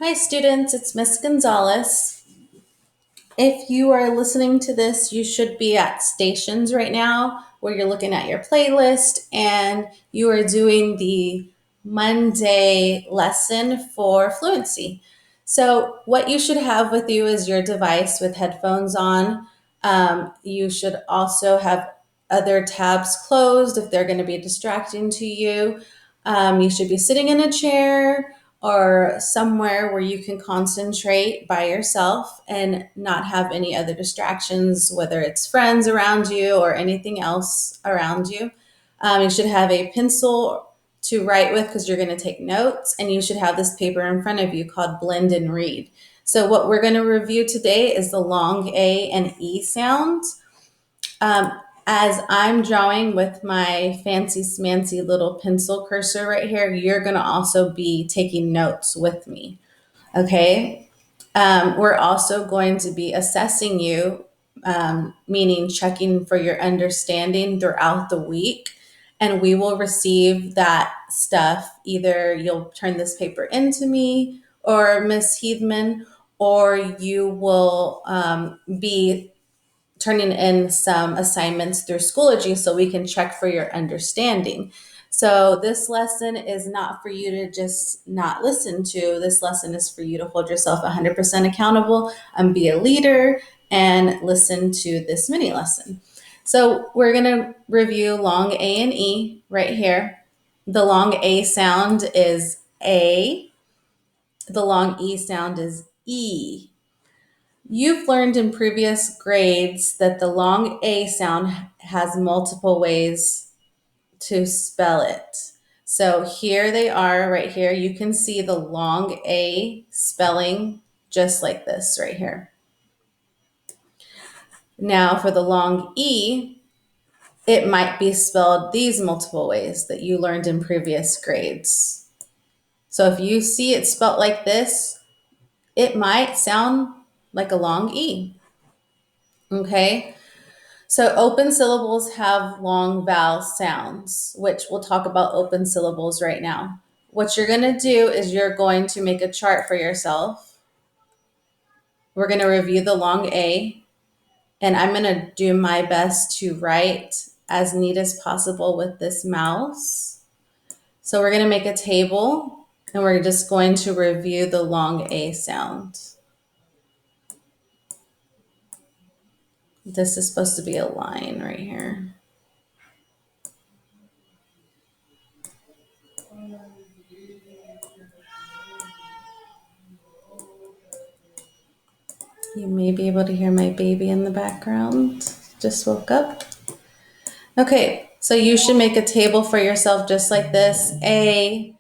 Hi, students. It's Miss Gonzalez. If you are listening to this, you should be at stations right now where you're looking at your playlist and you are doing the Monday lesson for fluency. So, what you should have with you is your device with headphones on. You should also have other tabs closed if they're going to be distracting to you. You should be sitting in a chair or somewhere where you can concentrate by yourself and not have any other distractions, whether it's friends around you or anything else around you. You should have a pencil to write with because you're going to take notes, and you should have this paper in front of you called Blend and Read. So, what we're going to review today is the long A and E sounds. Um, as I'm drawing with my fancy smancy little pencil cursor right here, you're going to also be taking notes with me. Okay. We're also going to be assessing you, meaning checking for your understanding throughout the week. And we will receive that stuff. Either you'll turn this paper into me or Miss Heathman, or you will be turning in some assignments through Schoology so we can check for your understanding. So this lesson is not for you to just not listen to. This lesson is for you to hold yourself 100% accountable and be a leader and listen to this mini lesson. So we're going to review long A and E right here. The long A sound is A. The long E sound is E. You've learned in previous grades that the long A sound has multiple ways to spell it. So here they are right here. You can see the long A spelling just like this right here. Now for the long E, it might be spelled these multiple ways that you learned in previous grades. So if you see it spelled like this, it might sound like a long E. Okay. So open syllables have long vowel sounds, which we'll talk about open syllables right now. What you're going to do is you're going to make a chart for yourself. We're going to review the long A, and I'm going to do my best to write as neat as possible with this mouse. So we're going to make a table, and we're just going to review the long A sound. This is supposed to be a line right here. You may be able to hear my baby in the background. Just woke up. Okay, so you should make a table for yourself just like this. A/E,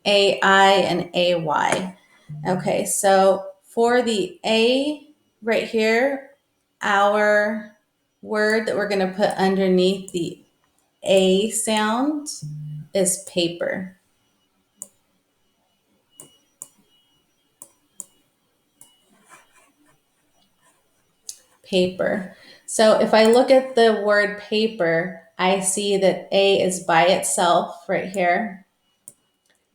AI, and AY. Okay, so for the A right here, our word that we're going to put underneath the A sound is paper. Paper. So if I look at the word paper, I see that A is by itself right here,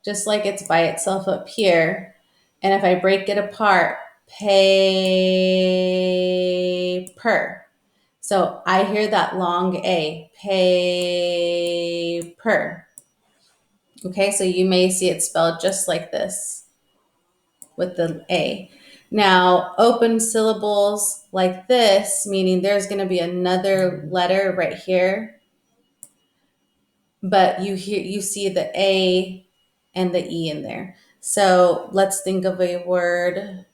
just like it's by itself up here. And if I break it apart, paper. So I hear that long A, paper. Okay, so you may see it spelled just like this with the A. Now, open syllables like this, meaning there's going to be another letter right here, but you see the A and the E in there. So let's think of a word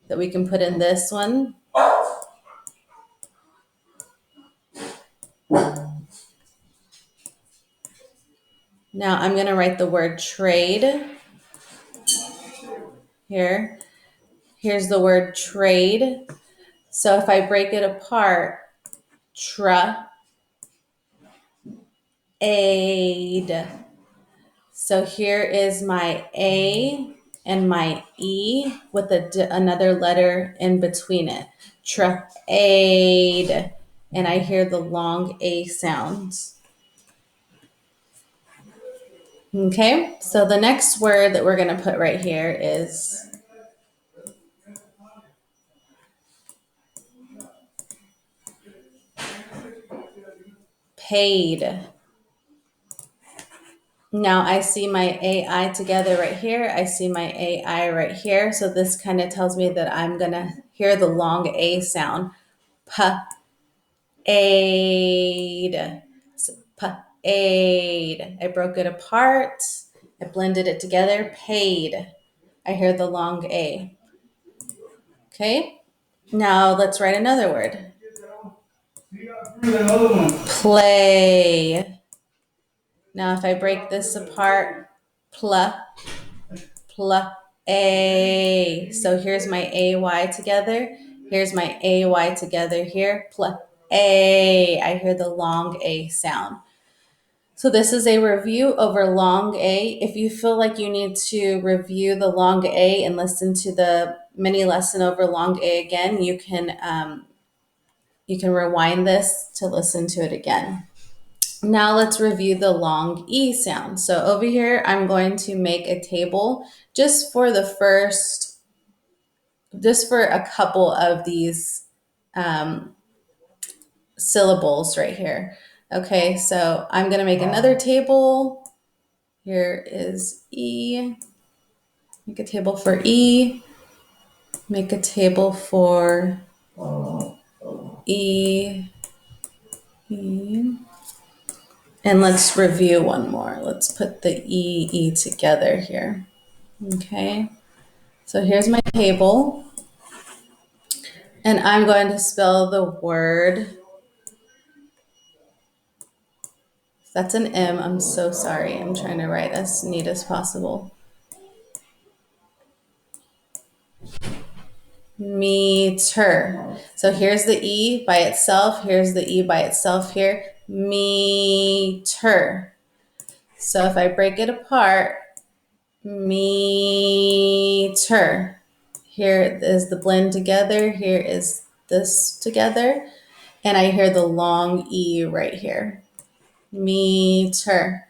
that we can put in this one. Now I'm going to write the word trade here. Here's the word trade. So if I break it apart, aid. So here is my A and my E with another letter in between it. Trade. And I hear the long A sound. Okay, so the next word that we're going to put right here is paid. Now I see my AI together right here. I see my AI right here. So this kind of tells me that I'm going to hear the long A sound. Paid. Paid. I broke it apart. I blended it together. Paid. I hear the long A. Okay. Now let's write another word. Play. Now if I break this apart, a. So here's my AY together. Here's my AY together here. A. I hear the long A sound. So this is a review over long A. If you feel like you need to review the long A and listen to the mini lesson over long A again, you can rewind this to listen to it again. Now let's review the long E sound. So over here, I'm going to make a table just for a couple of these syllables right here. Okay, so I'm going to make another table. Here is E. Make a table for E. Make a table for E. E. And let's review one more. Let's put the E together here. Okay. So here's my table. And I'm going to spell the word. That's an M. I'm so sorry. I'm trying to write as neat as possible. Meter. So here's the E by itself. Here's the E by itself here. Meter. So if I break it apart, meter. Here is the blend together. Here is this together. And I hear the long E right here. Meter.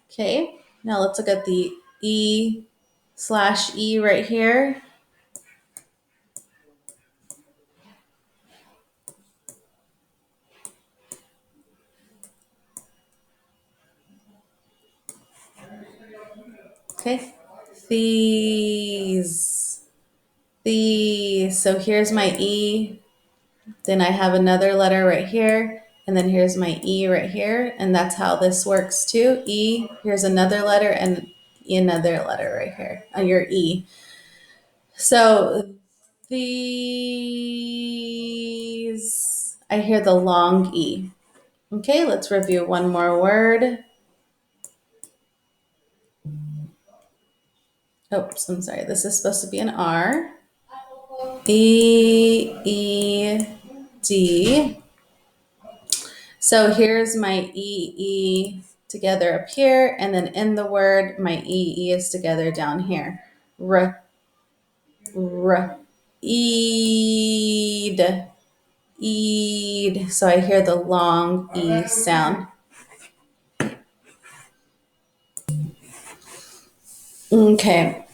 Okay, now let's look at the E/E right here. Okay, these. So here's my E. Then I have another letter right here. And then here's my E right here. And that's how this works too. E, here's another letter and another letter right here on your E. So these, I hear the long E. Okay, let's review one more word. Oops, I'm sorry. This is supposed to be an R. E-E-D. So here's my E-E together up here, and then in the word, my E-E is together down here. R, R, Eed, Eed. So I hear the long E sound. Okay,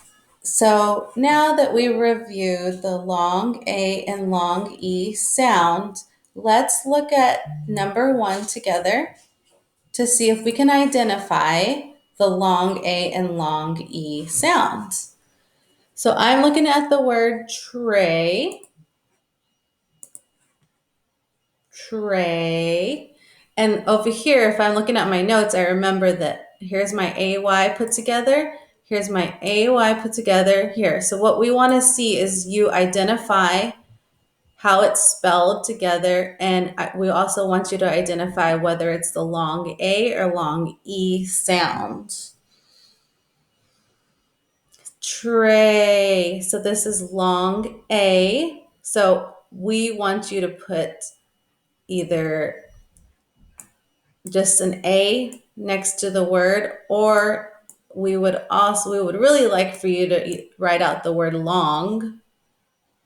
so now that we reviewed the long A and long E sound, let's look at number 1 together to see if we can identify the long A and long E sounds. So I'm looking at the word tray, tray. And over here, if I'm looking at my notes, I remember that here's my AY put together. Here's my AY put together here. So what we want to see is you identify how it's spelled together. And we also want you to identify whether it's the long A or long E sound. Tray. So this is long A. So we want you to put either just an A next to the word, or we would really like for you to write out the word long.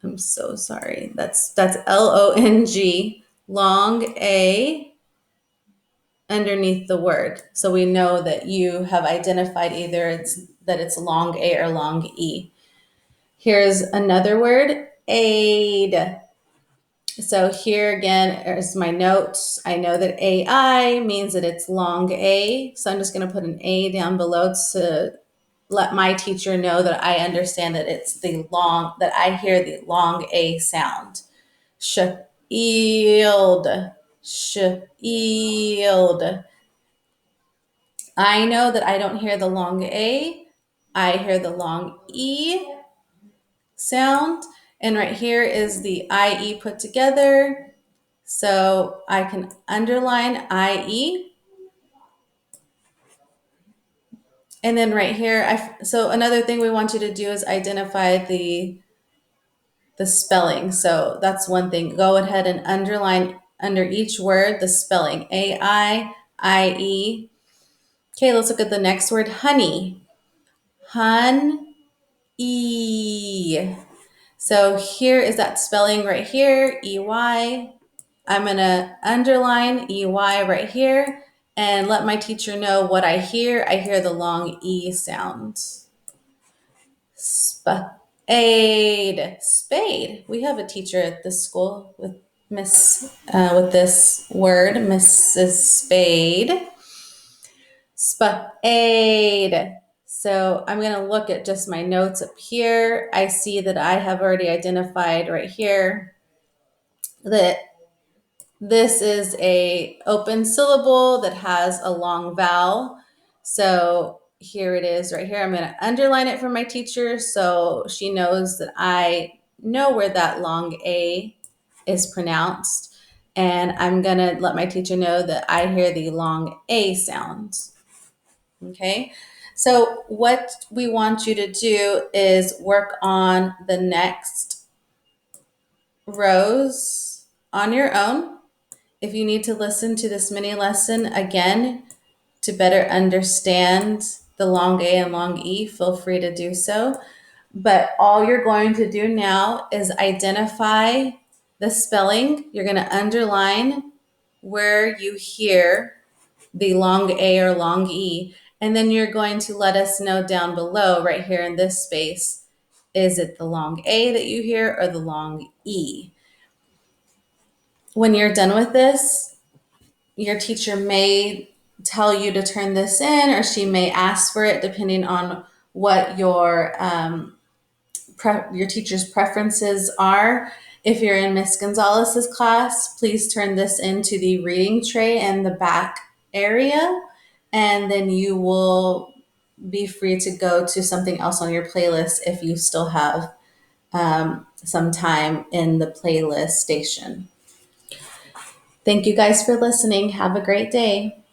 I'm so sorry. That's LONG, long A. underneath the word. So we know that you have identified either it's long A or long E. Here's another word, aid. So here again is my notes. I know that AI means that it's long A. So I'm just going to put an A down below to let my teacher know that I understand that that I hear the long A sound. Shield, shield. I know that I don't hear the long A. I hear the long E sound. And right here is the IE put together. So I can underline IE. And then right here, so another thing we want you to do is identify the spelling. So that's one thing. Go ahead and underline under each word the spelling. AIIE. Okay, let's look at the next word, honey. E. So here is that spelling right here, EY. I'm going to underline EY right here and let my teacher know what I hear. I hear the long E sound. Spade. Spade. We have a teacher at this school with with this word, Mrs. Spade. Spade. So I'm going to look at just my notes up here. I see that I have already identified right here that this is a open syllable that has a long vowel. So here it is right here. I'm going to underline it for my teacher so she knows that I know where that long A is pronounced. And I'm going to let my teacher know that I hear the long A sound. Okay. So what we want you to do is work on the next rows on your own. If you need to listen to this mini lesson again to better understand the long A and long E, feel free to do so. But all you're going to do now is identify the spelling. You're going to underline where you hear the long A or long E, and then you're going to let us know down below right here in this space, is it the long A that you hear or the long E? When you're done with this, your teacher may tell you to turn this in, or she may ask for it depending on what your teacher's preferences are. If you're in Miss Gonzalez's class, please turn this into the reading tray in the back area, and then you will be free to go to something else on your playlist if you still have some time in the playlist station. Thank you guys for listening. Have a great day.